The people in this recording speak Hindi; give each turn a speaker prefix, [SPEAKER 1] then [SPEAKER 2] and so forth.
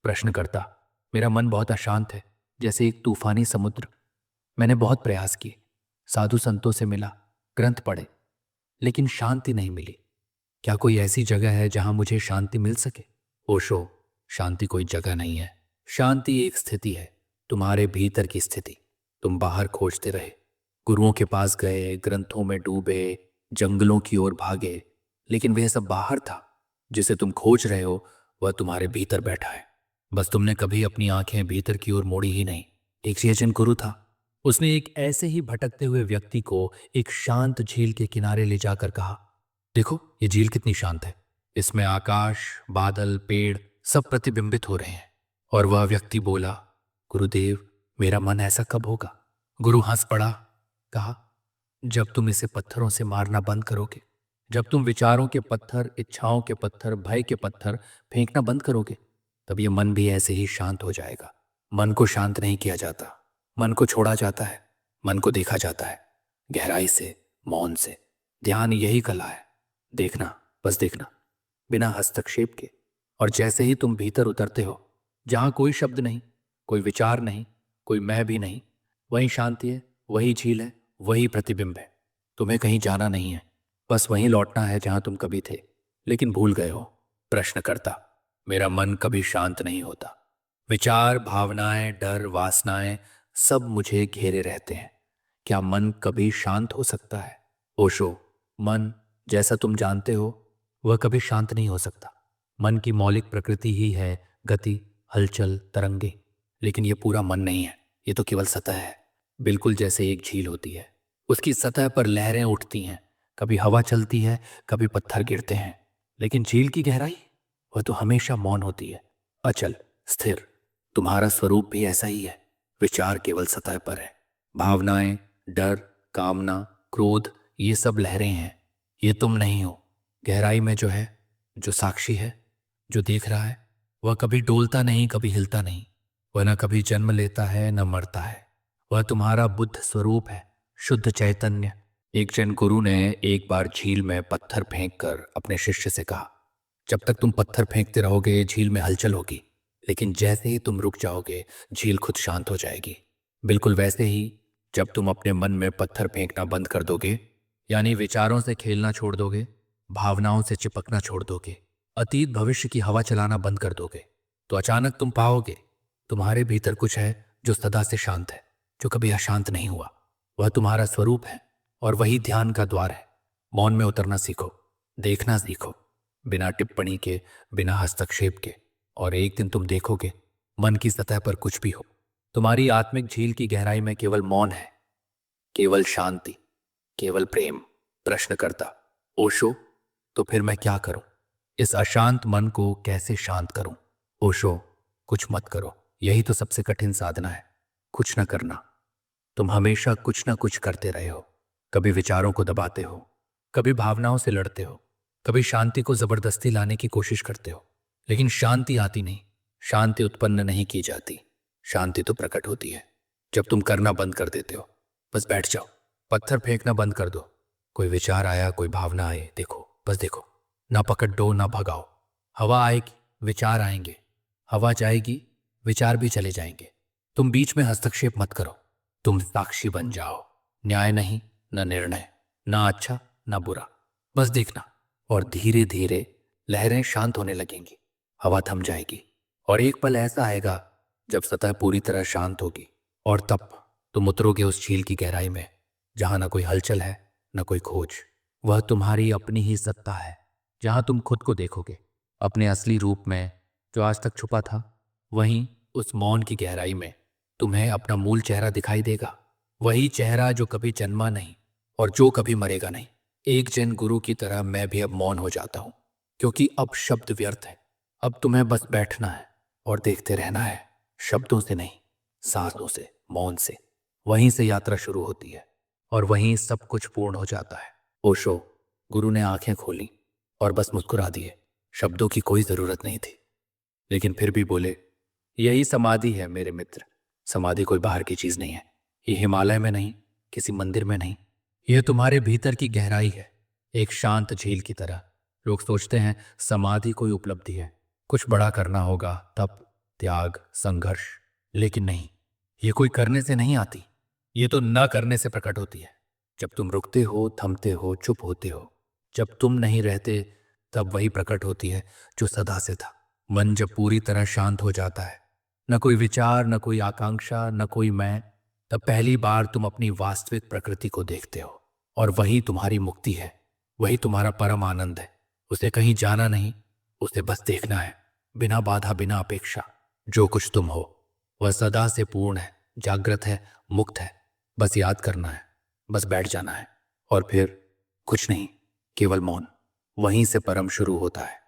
[SPEAKER 1] प्रश्नकर्ता। मेरा मन बहुत अशांत है, जैसे एक तूफानी समुद्र। मैंने बहुत प्रयास किए, साधु संतों से मिला, ग्रंथ पढ़े, लेकिन शांति नहीं मिली। क्या कोई ऐसी जगह है जहां मुझे शांति मिल सके? ओशो। शांति कोई जगह नहीं है। शांति एक स्थिति है, तुम्हारे भीतर की स्थिति। तुम बाहर खोजते रहे, गुरुओं के पास गए, ग्रंथों में डूबे, जंगलों की ओर भागे, लेकिन वह सब बाहर था। जिसे तुम खोज रहे हो वह तुम्हारे भीतर बैठा है। बस तुमने कभी अपनी आंखें भीतर की ओर मोड़ी ही नहीं। एक सज्जन गुरु था। उसने एक ऐसे ही भटकते हुए व्यक्ति को एक शांत झील के किनारे ले जाकर कहा, देखो ये झील कितनी शांत है। इसमें आकाश, बादल, पेड़ सब प्रतिबिंबित हो रहे हैं। और वह व्यक्ति बोला, गुरुदेव, मेरा मन ऐसा कब होगा? गुरु हंस पड़ा, कहा, जब तुम इसे पत्थरों से मारना बंद करोगे, जब तुम विचारों के पत्थर, इच्छाओं के पत्थर, भय के पत्थर फेंकना बंद करोगे, तब यह मन भी ऐसे ही शांत हो जाएगा। मन को शांत नहीं किया जाता, मन को छोड़ा जाता है, मन को देखा जाता है, गहराई से, मौन से। ध्यान यही कला है, देखना, बस देखना, बिना हस्तक्षेप के। और जैसे ही तुम भीतर उतरते हो, जहां कोई शब्द नहीं, कोई विचार नहीं, कोई मैं भी नहीं, वही शांति है, वही झील है, वही प्रतिबिंब है। तुम्हें कहीं जाना नहीं है, बस वहीं लौटना है जहां तुम कभी थे, लेकिन भूल गए हो। प्रश्नकर्ता। मेरा मन कभी शांत नहीं होता। विचार, भावनाएं, डर, वासनाएं सब मुझे घेरे रहते हैं। क्या मन कभी शांत हो सकता है? ओशो। मन, जैसा तुम जानते हो, वह कभी शांत नहीं हो सकता। मन की मौलिक प्रकृति ही है गति, हलचल, तरंगे। लेकिन यह पूरा मन नहीं है, ये तो केवल सतह है। बिल्कुल जैसे एक झील होती है, उसकी सतह पर लहरें उठती हैं, कभी हवा चलती है, कभी पत्थर गिरते हैं। लेकिन झील की गहराई, वह तो हमेशा मौन होती है, अचल, स्थिर। तुम्हारा स्वरूप भी ऐसा ही है। विचार केवल सतह पर है, भावनाएं, डर, कामना, क्रोध, ये सब लहरें हैं। ये तुम नहीं हो। गहराई में जो है, जो साक्षी है, जो देख रहा है, वह कभी डोलता नहीं, कभी हिलता नहीं। वह न कभी जन्म लेता है, न मरता है। वह तुम्हारा बुद्ध स्वरूप है, शुद्ध चैतन्य। एक जैन गुरु ने एक बार झील में पत्थर फेंककर अपने शिष्य से कहा, जब तक तुम पत्थर फेंकते रहोगे झील में हलचल होगी, लेकिन जैसे ही तुम रुक जाओगे झील खुद शांत हो जाएगी। बिल्कुल वैसे ही जब तुम अपने मन में पत्थर फेंकना बंद कर दोगे, यानी विचारों से खेलना छोड़ दोगे, भावनाओं से चिपकना छोड़ दोगे, अतीत भविष्य की हवा चलाना बंद कर दोगे, तो अचानक तुम पाओगे तुम्हारे भीतर कुछ है जो सदा से शांत है, जो कभी अशांत नहीं हुआ। वह तुम्हारा स्वरूप है और वही ध्यान का द्वार है। मौन में उतरना सीखो, देखना सीखो, बिना टिप्पणी के, बिना हस्तक्षेप के। और एक दिन तुम देखोगे मन की सतह पर कुछ भी हो, तुम्हारी आत्मिक झील की गहराई में केवल मौन है, केवल शांति, केवल प्रेम। प्रश्नकर्ता। ओशो, तो फिर मैं क्या करूं? इस अशांत मन को कैसे शांत करूं? ओशो, कुछ मत करो, यही तो सबसे कठिन साधना है, कुछ न करना। तुम हमेशा कुछ न कुछ करते रहे हो। कभी विचारों को दबाते हो, कभी भावनाओं से लड़ते हो, कभी शांति को जबरदस्ती लाने की कोशिश करते हो, लेकिन शांति आती नहीं। शांति उत्पन्न नहीं की जाती, शांति तो प्रकट होती है जब तुम करना बंद कर देते हो। बस बैठ जाओ, पत्थर फेंकना बंद कर दो। कोई विचार आया, कोई भावना आए, देखो, बस देखो, ना पकड़ दो, ना भगाओ। हवा आएगी, विचार आएंगे, हवा जाएगी, विचार भी चले जाएंगे। तुम बीच में हस्तक्षेप मत करो, तुम साक्षी बन जाओ। न्याय नहीं, न निर्णय, ना अच्छा ना बुरा, बस देखना। और धीरे धीरे लहरें शांत होने लगेंगी, हवा थम जाएगी, और एक पल ऐसा आएगा जब सतह पूरी तरह शांत होगी। और तब तुम उतरोगे उस झील की गहराई में, जहां ना कोई हलचल है, न कोई खोज। वह तुम्हारी अपनी ही सत्ता है, जहां तुम खुद को देखोगे अपने असली रूप में, जो आज तक छुपा था। वहीं उस मौन की गहराई में तुम्हें अपना मूल चेहरा दिखाई देगा, वही चेहरा जो कभी जन्मा नहीं और जो कभी मरेगा नहीं। एक जैन गुरु की तरह मैं भी अब मौन हो जाता हूं, क्योंकि अब शब्द व्यर्थ है। अब तुम्हें बस बैठना है और देखते रहना है, शब्दों से नहीं, सांसों से, मौन से। वहीं से यात्रा शुरू होती है और वहीं सब कुछ पूर्ण हो जाता है। ओशो। गुरु ने आंखें खोली और बस मुस्कुरा दिए। शब्दों की कोई जरूरत नहीं थी, लेकिन फिर भी बोले, यही समाधि है मेरे मित्र। समाधि कोई बाहर की चीज नहीं है, ये हिमालय में नहीं, किसी मंदिर में नहीं, यह तुम्हारे भीतर की गहराई है, एक शांत झील की तरह। लोग सोचते हैं समाधि कोई उपलब्धि है, कुछ बड़ा करना होगा, तब त्याग, संघर्ष। लेकिन नहीं, ये कोई करने से नहीं आती, ये तो न करने से प्रकट होती है। जब तुम रुकते हो, थमते हो, चुप होते हो, जब तुम नहीं रहते, तब वही प्रकट होती है जो सदा से था। मन जब पूरी तरह शांत हो जाता है, न कोई विचार, न कोई आकांक्षा, न कोई मैं, तब पहली बार तुम अपनी वास्तविक प्रकृति को देखते हो। और वही तुम्हारी मुक्ति है, वही तुम्हारा परम आनंद है। उसे कहीं जाना नहीं, उसे बस देखना है, बिना बाधा, बिना अपेक्षा। जो कुछ तुम हो वह सदा से पूर्ण है, जागृत है, मुक्त है। बस याद करना है, बस बैठ जाना है, और फिर कुछ नहीं, केवल मौन। वहीं से परम शुरू होता है।